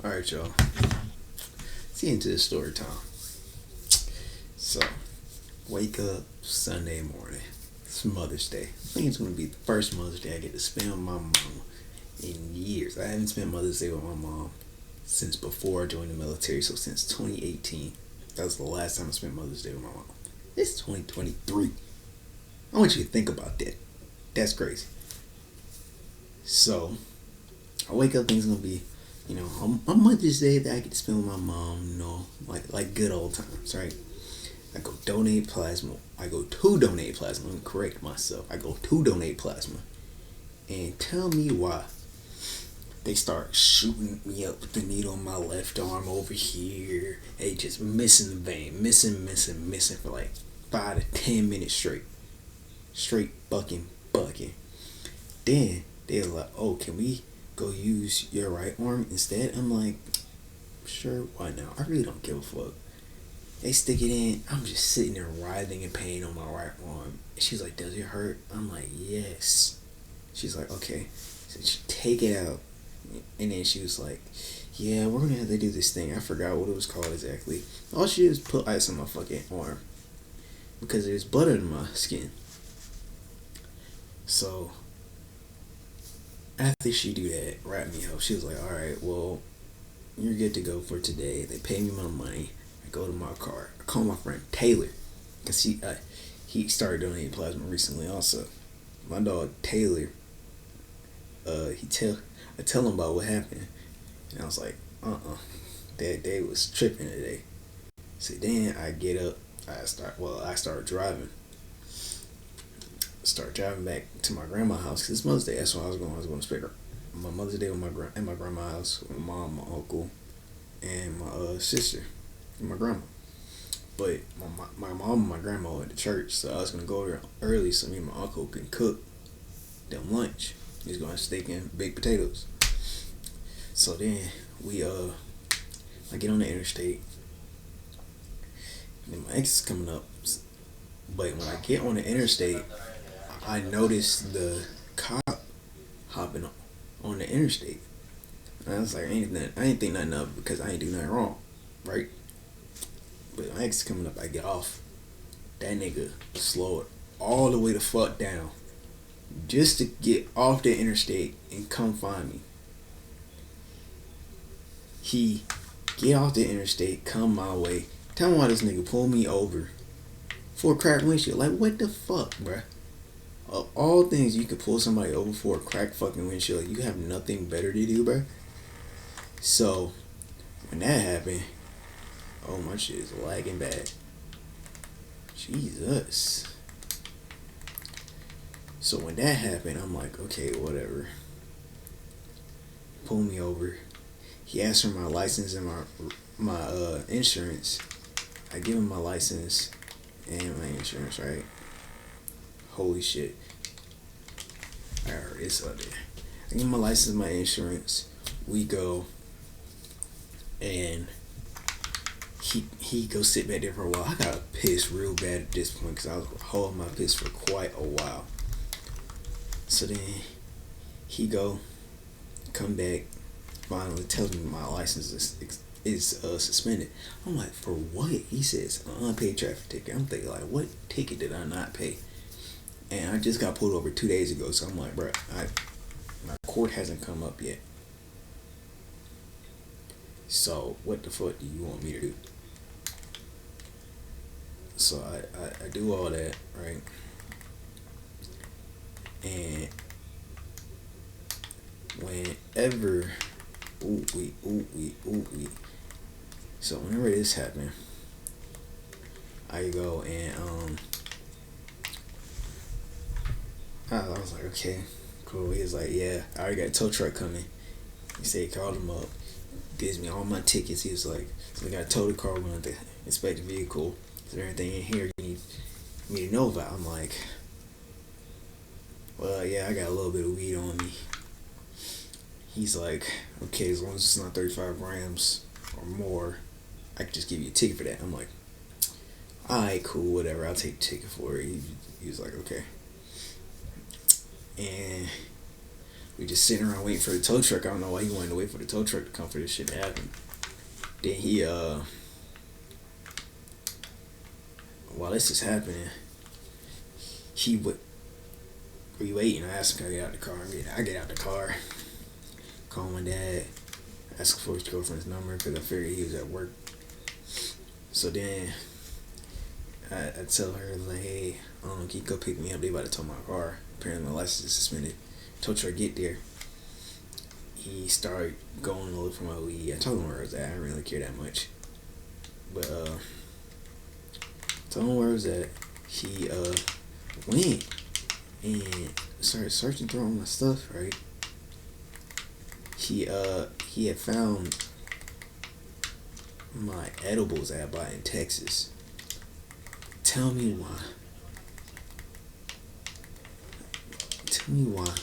All right, y'all. Let's get into the story time. So, wake up Sunday morning. It's Mother's Day. I think it's gonna be the first Mother's Day I get to spend with my mom in years. I haven't spent Mother's Day with my mom since before I joined the military. So since 2018, that was the last time I spent Mother's Day with my mom. It's 2023. I want you to think about that. That's crazy. So I wake up, things gonna be, on Mother's Day that I get to spend with my mom. Like good old times, right? I go donate plasma. I go to donate plasma. Let me correct myself. I go to donate plasma. And tell me why they start shooting me up with the needle on my left arm over here. They just missing the vein. Missing for like 5 to 10 minutes straight. Straight bucking. Then they're like, oh, can we go use your right arm instead? I'm like, sure, why not? I really don't give a fuck. They stick it in. I'm just sitting there writhing in pain on my right arm. She's like, does it hurt? I'm like, yes. She's like, okay. So she take it out. And then she was like, yeah, we're going to have to do this thing. I forgot what it was called exactly. All she did was put ice on my fucking arm. Because there's blood in my skin. So, after she do that, wrap me up, she was like, alright, well, you're good to go for today. They pay me my money. I go to my car. I call my friend Taylor. Because he started donating plasma recently also. My dog Taylor, I tell him about what happened. And I was like, that day was tripping today. So then I get up, I start driving. Start driving back to my grandma's house because it's Mother's Day. That's why I was going. I was going to spend my Mother's Day with at my grandma's house with my mom, my uncle, and my sister, and my grandma. But my mom and my grandma were at the church, so I was gonna go there early so me and my uncle can cook them lunch. He's gonna have steak and baked potatoes. So then I get on the interstate. And my ex is coming up, but when I get on the interstate, I notice the cop hopping on the interstate. And I was like, I ain't think nothing of it because I ain't do nothing wrong, right? But my ex coming up, I get off. That nigga slowed all the way the fuck down just to get off the interstate and come find me. He get off the interstate, come my way. Tell me why this nigga pulled me over for a cracked windshield. Like, what the fuck, bruh? Of all things you could pull somebody over for a cracked fucking windshield, you have nothing better to do, bruh. So, when that happened, oh, my shit is lagging bad. Jesus. So when that happened, I'm like, okay, whatever. Pull me over. He asked for my license and my insurance. I give him my license and my insurance, right? Holy shit. Alright, it's up there. I give him my license and my insurance. We go and he goes sit back there for a while. I got pissed real bad at this point because I was holding my piss for quite a while. So then he come back, finally tells me my license is suspended. I'm like, for what? He says unpaid traffic ticket. I'm thinking like, what ticket did I not pay? And I just got pulled over 2 days ago. So I'm like, bro, my court hasn't come up yet. So what the fuck do you want me to do? So I do all that, right? And whenever so whenever this happened, I go and I was like, okay, cool. He was like, yeah, I already got a tow truck coming. He said he called him up, gives me all my tickets. He was like, so I got to tow the car, we want to inspect the vehicle. Is there anything in here you need me to know about? I'm like, well, yeah, I got a little bit of weed on me. He's like, okay, as long as it's not 35 grams or more, I can just give you a ticket for that. I'm like, alright, cool, whatever, I'll take the ticket for it. He was like, okay. And We just sitting around waiting for the tow truck. I don't know why he wanted to wait for the tow truck to come for this shit to happen. Then while this is happening, he would. We waiting. I asked him, can I get out the car? I get out the car. Call my dad. Ask for his girlfriend's number because I figured he was at work. So then I tell her like, hey, can you go pick me up? They about to tow my car. Apparently my license is suspended. Tow truck get there. He started going to look for my weed. I told him where I was at. I didn't really care that much. But told him where I was at. He went and started searching through all my stuff, right? He had found my edibles that I bought in Texas. Tell me why. Tell me why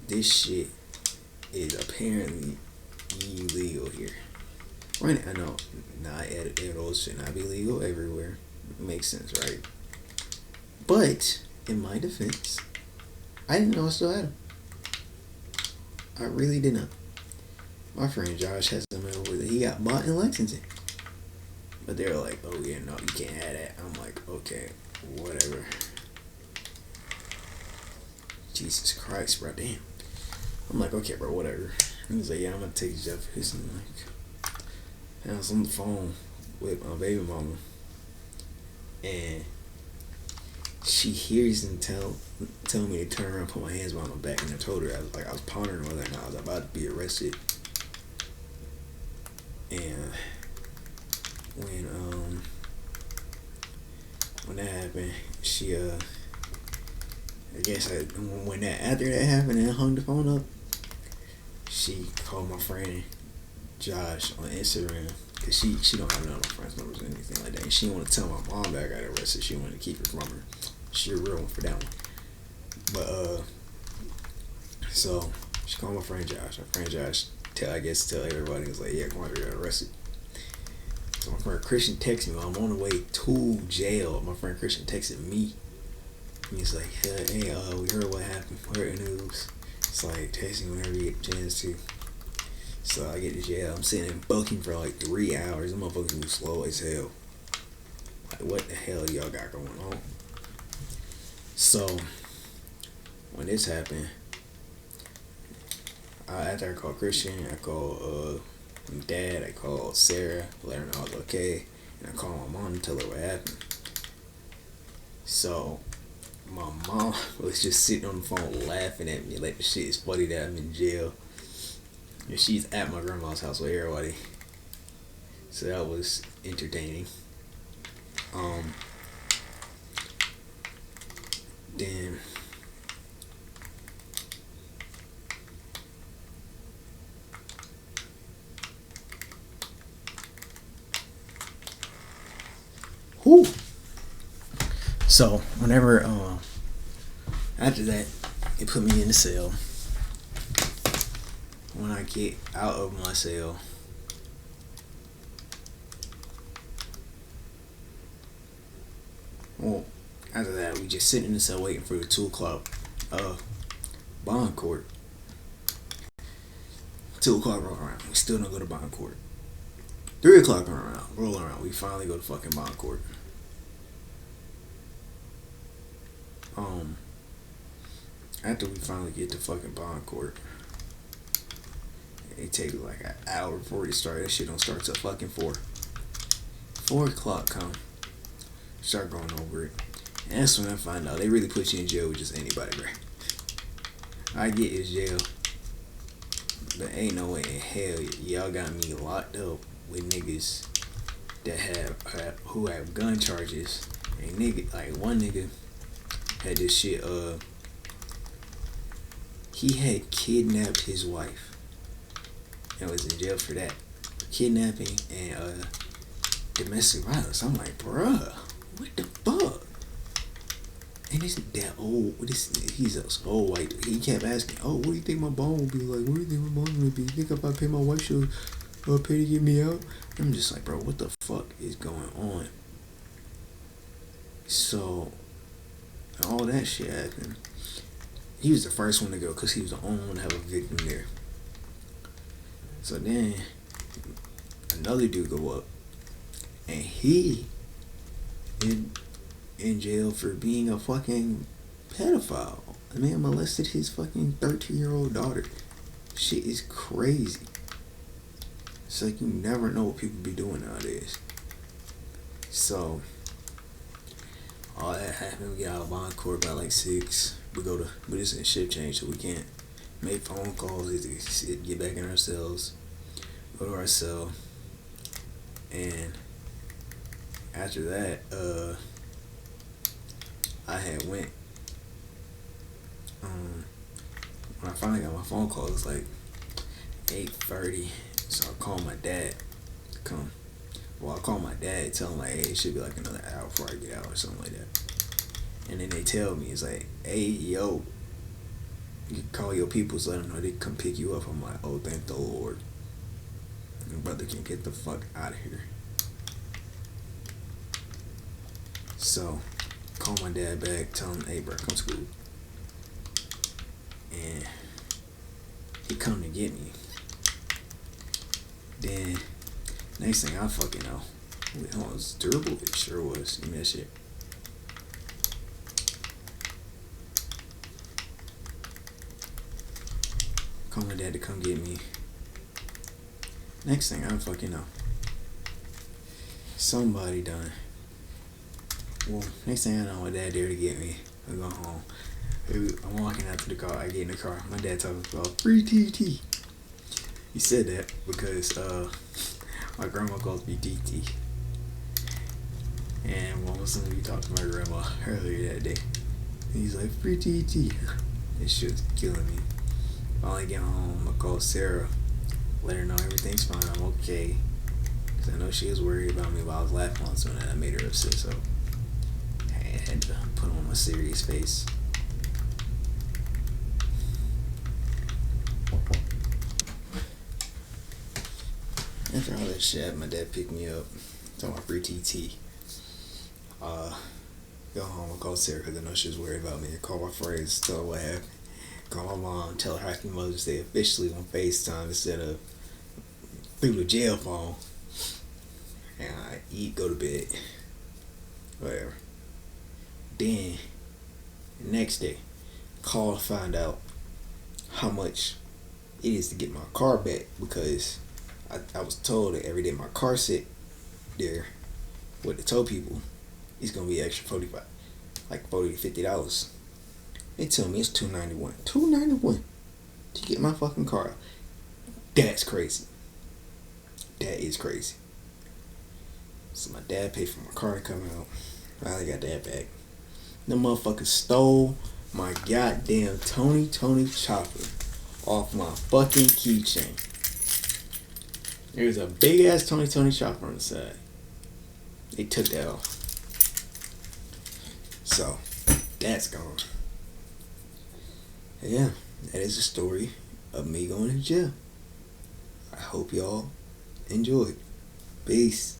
this shit is apparently illegal here. Right? I know, edibles should not be legal everywhere. Makes sense, right? But in my defense, I didn't know I still had them. I really did not. My friend Josh has them over that he got bought in Lexington. But they're like, oh yeah, no, you can't have that. I'm like, okay, whatever. Jesus Christ, bro, damn. I'm like, okay, bro, whatever. And he's like, yeah, I'm gonna take you up. He's like, and I was on the phone with my baby mama, and she hears him tell me to turn around and put my hands behind my back, and I told her I was pondering whether or not I was about to be arrested. And when that happened, she I guess after that happened and I hung the phone up, she called my friend Josh on Instagram, cause she don't have none of my friends' numbers or anything like that. And she didn't want to tell my mom that I got arrested. She wanted to keep it from her. She a real one for that one. But so she called my friend Josh. My friend Josh tell everybody, was like, yeah, Quandre got arrested. So my friend Christian texted me while I'm on the way to jail. My friend Christian texted me. He's like, hey, we heard what happened. We heard the news. It's like, text me whenever you get a chance to. So I get to jail. I'm sitting in booking for like 3 hours. Them motherfuckers move slow as hell. Like, what the hell y'all got going on? So when this happened, after I called Christian, I called my dad, I called Sarah, let her know I was okay, and I called my mom to tell her what happened. So my mom was just sitting on the phone laughing at me like the shit is funny that I'm in jail. And she's at my grandma's house with everybody. So that was entertaining. Then whew. So whenever after that, they put me in the cell. When I get out of my cell, well, after that, we just sitting in the cell waiting for the 2 o'clock bond court. 2 o'clock roll around, we still don't go to bond court. 3 o'clock roll around, we finally go to fucking bond court. After we finally get to fucking bond court, it takes like an hour before it starts. That shit don't start till fucking 4. 4 o'clock come. Start going over it. And that's when I find out they really put you in jail with just anybody, bro. I get in jail, but ain't no way in hell y'all got me locked up with niggas that who have gun charges. And one nigga had this shit. He had kidnapped his wife and was in jail for that. Kidnapping and domestic violence. I'm like, bruh, what the fuck? And he's that old. He's a old white dude. He kept asking, oh, what do you think my bond will be like? What do you think my bond will be? You think if I pay my wife, she'll pay to get me out? I'm just like, bro, what the fuck is going on? So all that shit happened. he was the first one to go because he was the only one to have a victim there. So then another dude go up, and he in jail for being a fucking pedophile. The man molested his fucking 13-year-old daughter. Shit is crazy. It's like you never know what people be doing nowadays. So all that happened. We got out of bond court by like 6. We just in shift change, so we can't make phone calls. We get back in our cells, go to our cell, and after that, I had went. When I finally got my phone call, it was like 8:30. So I called my dad to come. Well, I called my dad, tell him like, hey, it should be like another hour before I get out or something like that. And then they tell me, it's like, hey, yo, you can call your peoples, let them know they can come pick you up. I'm like, oh, thank the Lord. My brother can get the fuck out of here. So, call my dad back, tell him, hey, bro, come to school. And he come to get me. Then, next thing I fucking know, it was durable. It sure was. Give me that shit. Call my dad to come get me. Next thing I fucking know, somebody done. Well, next thing I know, my dad there to get me. I go home. I'm walking out to the car. I get in the car. My dad talking about free TT. He said that because my grandma calls me TT. And one was something we talked to my grandma earlier that day. And he's like, free TT. This shit's killing me. Finally get home, I call Sarah, let her know everything's fine, I'm okay. Because I know she was worried about me while I was laughing on something and I made her upset, so I had to put on my serious face. After all that shit, my dad picked me up, talking about free TT. Go home, I call Sarah because I know she was worried about me. I call my friends, tell her what happened. Call my mom, tell her Happy Mother's Day officially on FaceTime instead of through the jail phone. And I eat, go to bed. Whatever. Then, the next day, call to find out how much it is to get my car back because I was told that every day my car sit there with the tow people, it's going to be extra $45, like $40 to $50. They tell me it's $291. $291 to get my fucking car out. That's crazy. That is crazy. So my dad paid for my car to come out. Finally got that back. The motherfucker stole my goddamn Tony chopper off my fucking keychain. There's a big ass Tony chopper on the side. They took that off. So, that's gone. Yeah, that is the story of me going to jail. I hope y'all enjoyed. Peace.